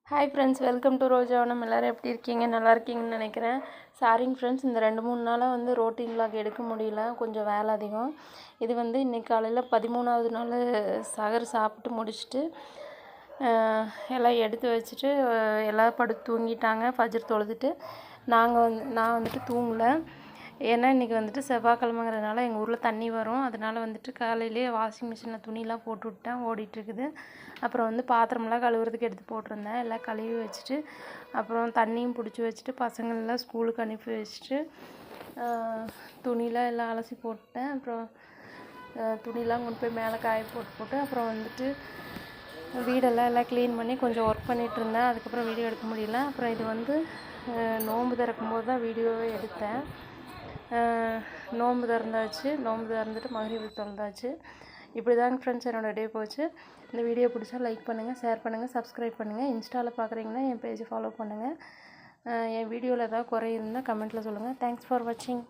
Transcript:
Hi friends, welcome to Rojavanam. எல்லோரும் எப்படி இருக்கீங்க? நல்லா இருக்கீங்கன்னு நினைக்கிறேன். சாரிங்க ஃப்ரெண்ட்ஸ், இந்த 2-3 நாளாக வந்து ரோட்டீன் விலாக் எடுக்க முடியல, கொஞ்சம் வேலை அதிகம். இது வந்து இன்றைக்கி காலையில் 13வது நாள் சகர் சாப்பிட்டு முடிச்சுட்டு எல்லாம் எடுத்து வச்சுட்டு எல்லோரும் படுத்து தூங்கிட்டாங்க. ஃபஜர் தொழுதுட்டு நான் வந்துட்டு தூங்கலை. ஏன்னா இன்றைக்கி வந்துட்டு செவ்வாய்க்கிழமைங்கிறதுனால எங்கள் ஊரில் தண்ணி வரும். அதனால் வந்துட்டு காலையிலே வாஷிங் மிஷினில் துணியெலாம் போட்டு விட்டேன், ஓடிட்டுருக்குது. அப்புறம் வந்து பாத்திரமெல்லாம் கழுவுறதுக்கு எடுத்து போட்டிருந்தேன், எல்லாம் கழுவி வச்சுட்டு அப்புறம் தண்ணியும் பிடிச்சி வச்சுட்டு பசங்களெலாம் ஸ்கூலுக்கு அனுப்பி வச்சுட்டு துணியெலாம் எல்லாம் அலசி போட்டேன். அப்புறம் துணியெலாம் கொண்டு போய் மேலே காய போட்டு அப்புறம் வந்துட்டு வீடெல்லாம் க்ளீன் பண்ணி கொஞ்சம் ஒர்க் பண்ணிகிட்டு இருந்தேன். அதுக்கப்புறம் வீடியோ எடுக்க முடியல. அப்புறம் இது வந்து நோன்பு திறக்கும்போது தான் வீடியோவே எடுத்தேன். நோன்பு திறந்துட்டு மகரிப் தொழுதாச்சு. இப்படி தாங்க ஃப்ரெண்ட்ஸ் என்னோடய டே போச்சு. இந்த வீடியோ பிடிச்சா லைக் பண்ணுங்கள், ஷேர் பண்ணுங்கள், சப்ஸ்கிரைப் பண்ணுங்கள். இன்ஸ்டாவில் பார்க்குறீங்கன்னா என் பேஜை ஃபாலோ பண்ணுங்கள். என் வீடியோவில் ஏதாவது குறை இருந்தால் கமெண்ட்டில் சொல்லுங்கள். தேங்க்ஸ் ஃபார் வாட்சிங்.